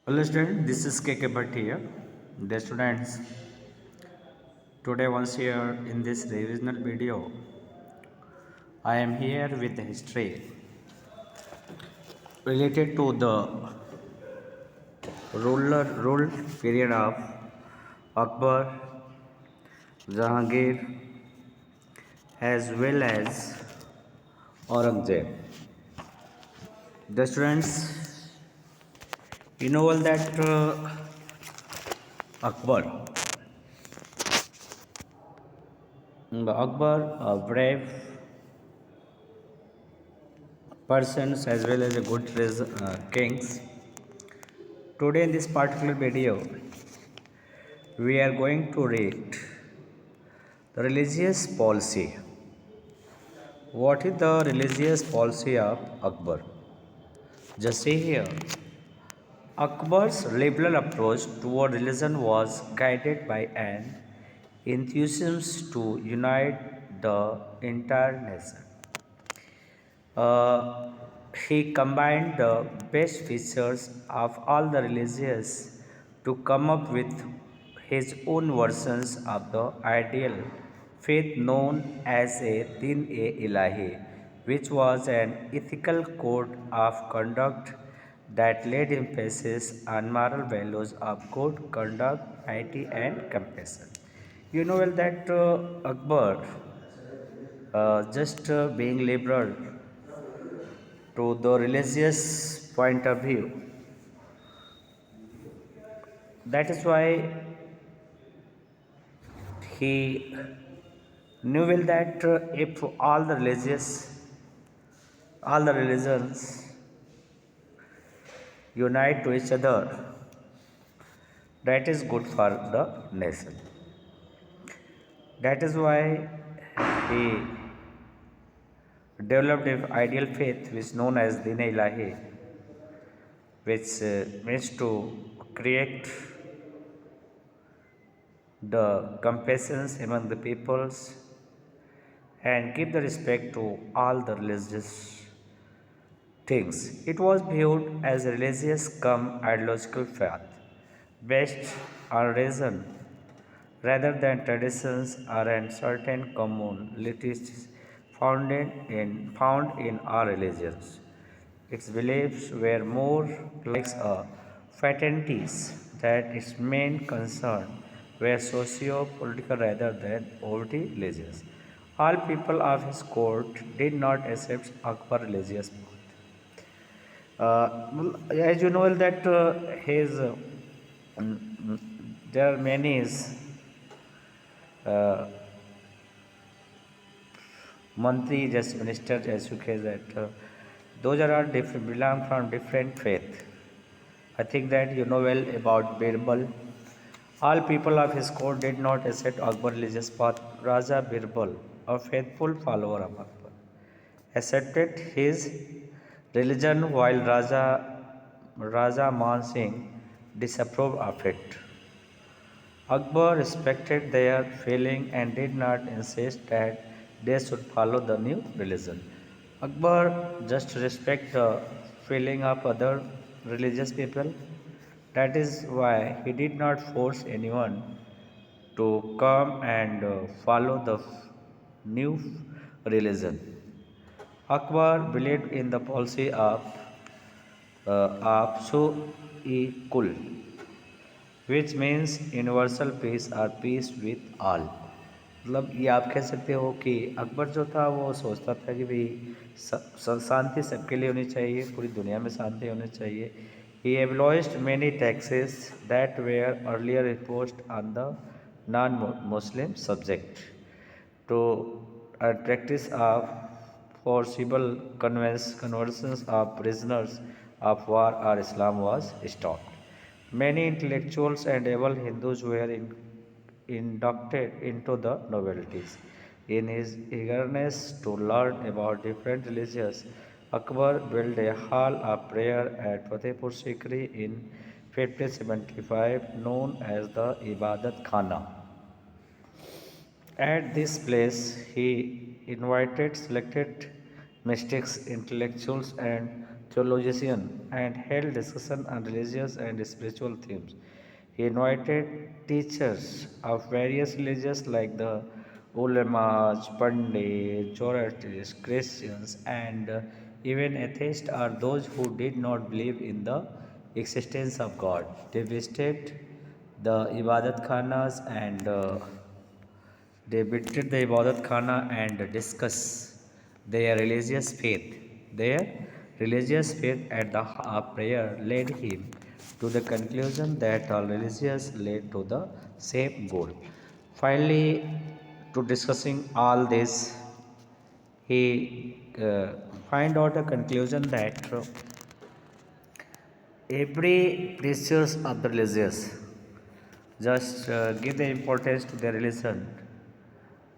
Hello students, this is KK Bhatt here. The students, today once here in this revisional video, I am here with the history related to the rule period of Akbar, Jahangir, as well as Aurangzeb. The students, you know all that Akbar, Akbar, a brave persons as well as a good kings. Today in this particular video, we are going to read the religious policy. What is the religious policy of Akbar? Just see here. Akbar's liberal approach toward religion was guided by an enthusiasm to unite the entire nation. Uh, he combined the best features of all the religions to come up with his own versions of the ideal faith known as a Din-e-Ilahi, which was an ethical code of conduct that laid emphasis on moral values of good conduct, piety, and compassion. You know well that Akbar, just being liberal to the religious point of view. That is why he knew well that if all the religions unite to each other, that is good for the nation. That is why he developed an ideal faith which is known as Din Ilahi, which means to create the compassion among the peoples and give the respect to all the religious things. It was viewed as a religious come ideological path based on reason rather than traditions or in certain commonalities found in our religions. Its beliefs were more like a fraternities that its main concern were socio-political rather than overtly religious. All people of his court did not accept Akbar's religious path. As you know that his there are many uh, monthly just ministers as you say that those are all different belong from different faith. I think that you know well about Birbal. All people of his court did not accept Akbar's religious path. Raja Birbal, a faithful follower of Akbar, accepted his religion while Raja Man Singh disapproved of it. Akbar respected their feeling and did not insist that they should follow the new religion. Akbar just respect the feeling of other religious people. That is why he did not force anyone to come and follow the new religion. Akbar believed in the policy of Kul, which means universal peace or peace with all. मतलब ये आप कह सकते हो कि अकबर जो था वो सोचता था कि भाई शांति सबके लिए होनी चाहिए, पूरी दुनिया में शांति होनी चाहिए. He abolished many taxes that were earlier imposed on the non-Muslim subject to a practice of forcible conversions of prisoners of war or Islam was stopped. Many intellectuals and able Hindus were inducted into the nobilities. In his eagerness to learn about different religions, Akbar built a hall of prayer at Fatehpur Sikri in 1575 known as the Ibadat Khana. At this place, he invited selected mystics, intellectuals, and theologian and held discussion on religious and spiritual themes. He invited teachers of various religions like the ulemas, pandits, Zoroastrians, Christians, and even atheists or those who did not believe in the existence of God. They visited the Ibadat Khanas and they visited the Ibadat Khana and discuss their religious faith. Their religious faith at the prayer led him to the conclusion that all religions led to the same goal. Finally, to discussing all this, he find out a conclusion that every precious of the religious just give the importance to their religion.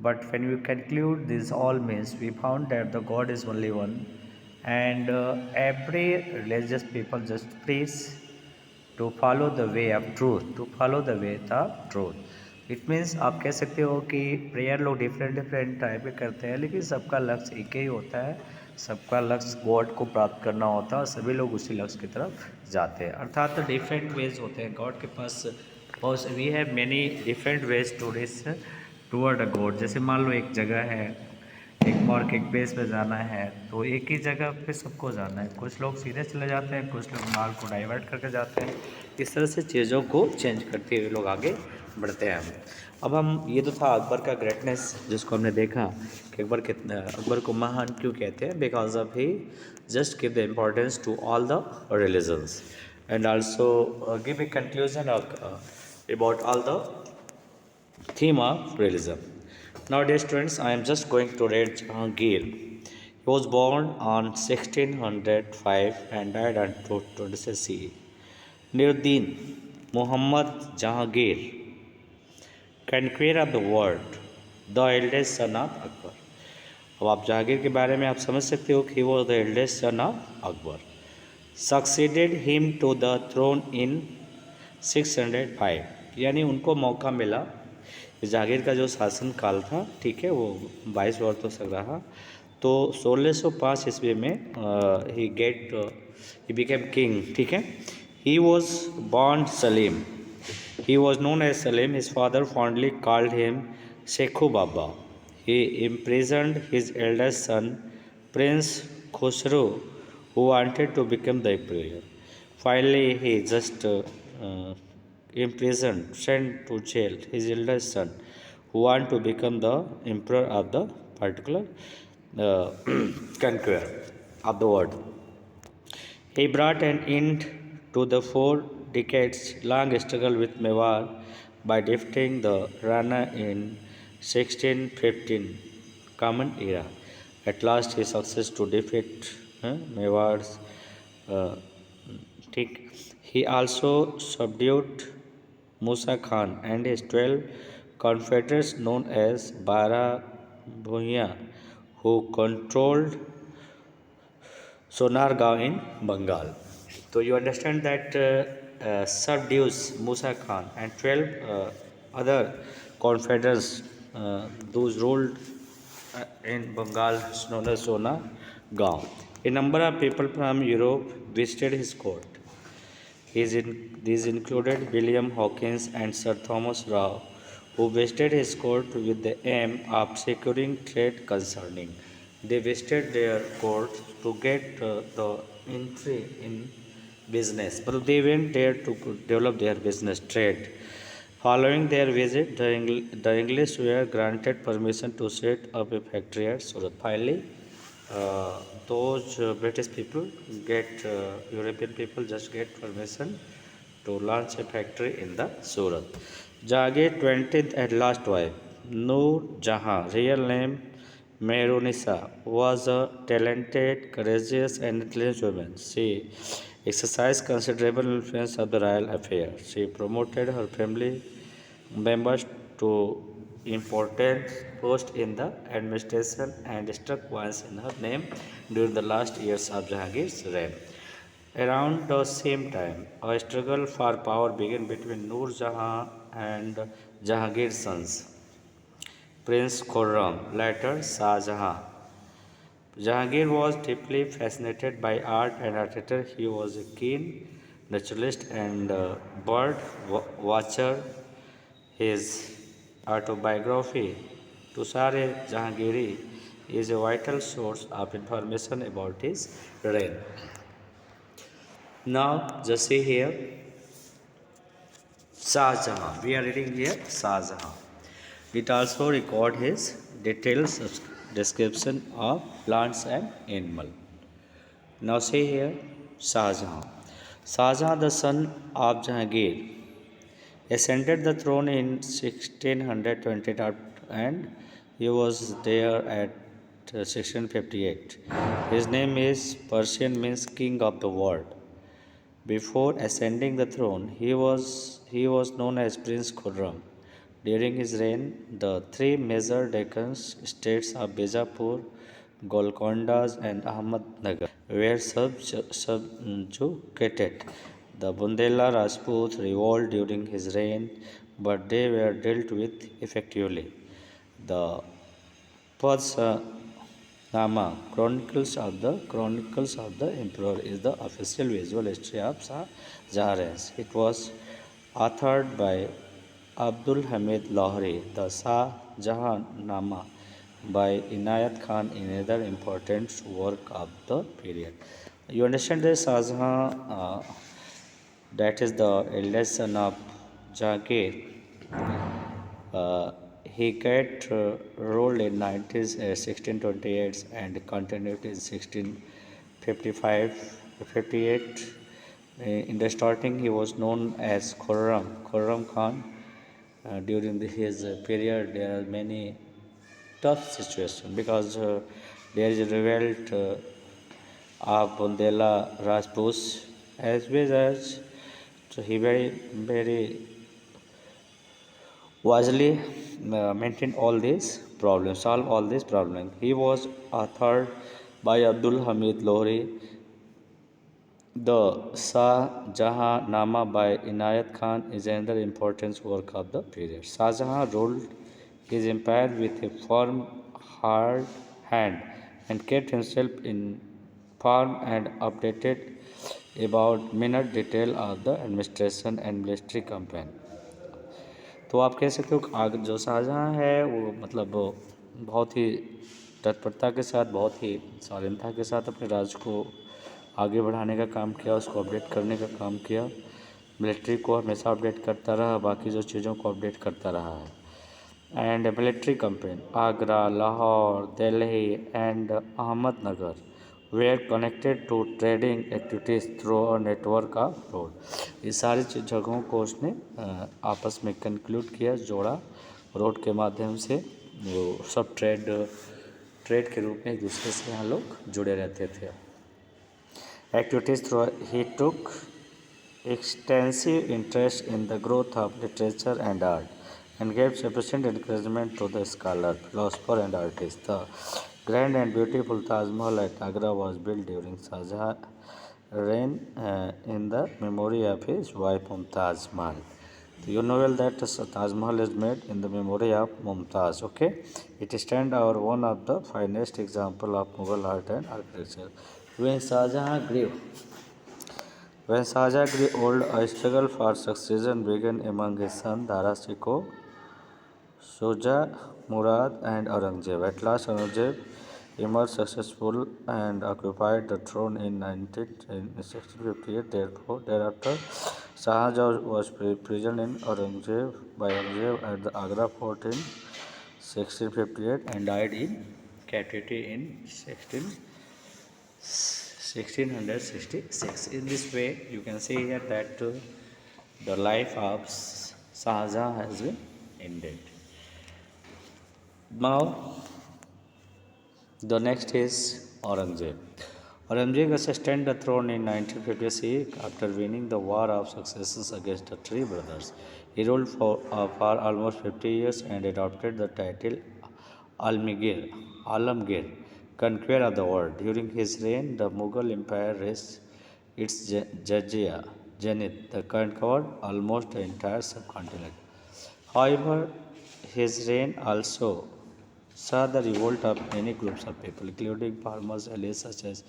But when we conclude this all means, we found that the God is only one, and every religious people just prays to follow the way of truth, to follow the way of truth. It means आप कह सकते हो कि prayer लोग different different type के करते हैं, लेकिन सबका लक्ष्य एक ही होता है, सबका लक्ष्य गॉड को प्राप्त करना होता है और सभी लोग उसी लक्ष्य की तरफ जाते हैं। अर्थात डिफरेंट वेज होते हैं गॉड के पास। बहुत we have many different ways to reach toward a God. जैसे मान लो एक जगह है, एक मार्क एक प्लेस पे जाना है, तो एक ही जगह पे सबको जाना है। कुछ लोग सीधे चले जाते हैं, कुछ लोग मार्ग को डाइवर्ट करके जाते हैं। इस तरह से चीज़ों को चेंज करते हुए लोग आगे बढ़ते हैं। अब हम ये तो था अकबर का ग्रेटनेस, जिसको हमने देखा कि अकबर कितना, अकबर को महान क्यों कहते हैं, because of he just give the importance to all the religions and also give a conclusion about all the theme of realism. Nowadays, students, I am just going to read Jahangir. He was born on 1605 and died on 26 CE. Nuruddin Muhammad Jahangir, conqueror of the world, the eldest son of Akbar. अब आप जहांगीर के बारे में आप समझ सकते हो कि he was the eldest son of Akbar. Succeeded him to the throne in 605, यानी उनको मौका मिला। जहांगीर का जो शासन काल था, ठीक है, वो 22 वर्षों तक रहा। तो 1605 ईस्वी में ही बिकेम किंग, ठीक है। He was born Salim, he was known as Salim. His father fondly called him Shekhu Baba. He imprisoned his eldest son Prince Khosrow, who wanted to become the emperor. Finally, he just imprisoned, sent to jail his eldest son, who wanted to become the emperor of the particular uh, conqueror of the world. He brought an end to the 4 decades long struggle with Mewar by defeating the Rana in 1615 Common Era. At last, he succeeded to defeat Mewar's. Uh, he also subdued Musa Khan and his 12 confederates known as Bara Bhuiya, who controlled Sonargaon in Bengal. So you understand that subdues Musa Khan and 12 other confederates, those ruled in Bengal known as Sonargaon. A number of people from Europe visited his court. These included William Hawkins and Sir Thomas Rao, who visited his court with the aim of securing trade concerning. They visited their court to get the entry in business, but they went there to develop their business trade. Following their visit, the English were granted permission to set up a factory at Surat. Finally, those British people European people just get permission to launch a factory in the Surat. Jahangir 20th and last wife, Noor Jahan, real name Mehrunisa, was a talented, courageous and intelligent woman. She exercised considerable influence of the royal affair. She promoted her family members to important posts in the administration and struck once in her name during the last years of Jahangir's reign. Around the same time, a struggle for power began between Noor Jahan and Jahangir's sons, Prince Khurram, later Shah Jahan. Jahangir was deeply fascinated by art and architecture. He was a keen naturalist and bird watcher. His autobiography, Tusare Jahangiri, is a vital source of information about his reign. Now, just see here, Shah Jahan. We are reading here Shah Jahan. It also record his detailed description of plants and animal. Now see here Shah Jahan. Shah Jahan, the son of Jahangir, ascended the throne in 1620 and he was there at 1658. His name is Persian means king of the world. Before ascending the throne, he was known as Prince Khurram. During his reign, the three major Deccan states of Bijapur, Golconda, and Ahmednagar were subjugated. The Bundela Rajput revolted during his reign, but they were dealt with effectively. The Nama Chronicles of the Emperor is the official visual history of Shah Jahan. It was authored by Abdul Hamid Lahori. The Shah Jahan Nama by Inayat Khan is another important work of the period. You understand this Shah Jahan, that is the eldest son of Jahangir. Uh, he got ruled in 1628 and continued in 1655 58. In the starting, he was known as Khurram Khan. During his period, there are many tough situations because there is a revolt of Bundela Rajputs as well as so he very wisely maintained all these problems, solved all these problems. He was authored by Abdul Hamid Lohri. The Shah Jahan Nama by Inayat Khan is another important work of the period. Shah Jahan ruled his empire with a firm, hard hand and kept himself informed and updated about minute detail of the administration and military campaign. तो आप कह सकते हो कि जो शाहजहाँ है वो मतलब बहुत ही तत्परता के साथ, बहुत ही शालीनता के साथ अपने राज्य को आगे बढ़ाने का काम किया, उसको अपडेट करने का काम किया, मिलिट्री को हमेशा अपडेट करता रहा, बाकी जो चीज़ों को अपडेट करता रहा है। And military campaign Agra, Lahore, Delhi and Ahmednagar were connected to trading activities through a network of road. ये सारी जगहों को उसने आपस में कंक्लूड किया, जोड़ा, रोड के माध्यम से वो सब ट्रेड के रूप में एक दूसरे से यहाँ लोग जुड़े रहते थे। Activities through he took extensive interest in the growth of literature and art and gave sufficient encouragement to the scholar, philosopher and artist. The grand and beautiful Taj Mahal at Agra was built during Shah Jahan's reign in the memory of his wife Mumtaz Mahal. You know well that Taj Mahal is made in the memory of Mumtaz. Okay, it stands as one of the finest example of Mughal art and architecture. When Shah Jahan grew old, a struggle for succession began among his sons Dara Shikoh, Shuja, Murad, and Aurangzeb. At last, Aurangzeb emerged successful and occupied the throne in 1658. Thereafter, Shah Jahan was imprisoned by Aurangzeb at the Agra fort in 1658 and died in captivity in 1666. In this way, you can see here that the life of Shah Jahan has been ended. Now, the next is Aurangzeb. Aurangzeb ascended the throne in 1956 after winning the War of Succession against the three brothers. He ruled for almost 50 years and adopted the title Alamgir, conqueror of the world. During his reign, the Mughal Empire reached its zenith, the conquered almost the entire subcontinent. However, his reign also saw the revolt of many groups of people, including farmers' allies such as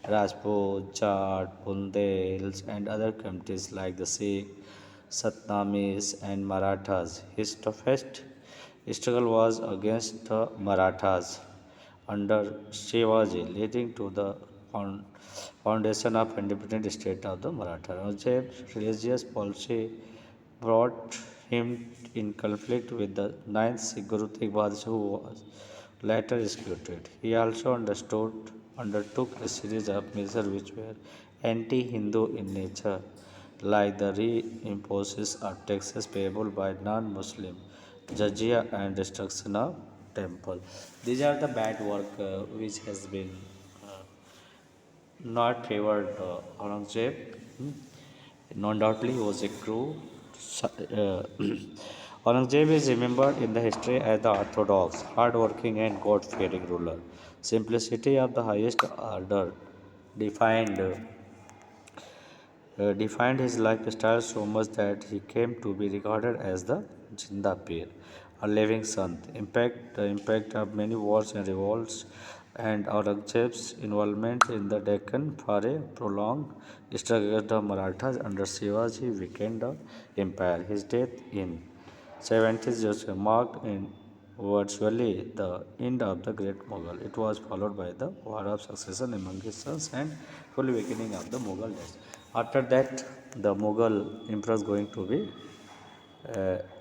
Rajput, Jat, Bundels, and other communities like the Sikh, Satnamis, and Marathas. His toughest struggle was against the Marathas under Shivaji, leading to the foundation of independent state of the Maratha. Aurangzeb's religious policy brought him in conflict with the ninth Sikh Guru Tegh Bahadur, who was later executed. He also undertook a series of measures which were anti-Hindu in nature, like the reimposition of taxes payable by non-Muslim, jizya, and destruction of temple. These are the bad work which has been uh, not favored Aurangzeb. No undoubtedly, he was a cruel. Aurangzeb is remembered in the history as the orthodox, hard-working, and God-fearing ruler. Simplicity of the highest order defined defined his lifestyle so much that he came to be regarded as the Jinda Pir, a living sant. The impact of many wars and revolts, and Aurangzeb's involvement in the Deccan for a prolonged struggle against the Marathas under Shivaji weakened the empire. His death in 70s marked in virtually the end of the Great Mughal. It was followed by the War of Succession among his sons and full awakening of the Mughal dynasty. After that, the Mughal emperor is going to be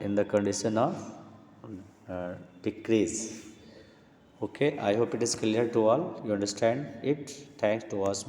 in the condition of decrease. Okay, I hope it is clear to all. You understand it. Thanks to us.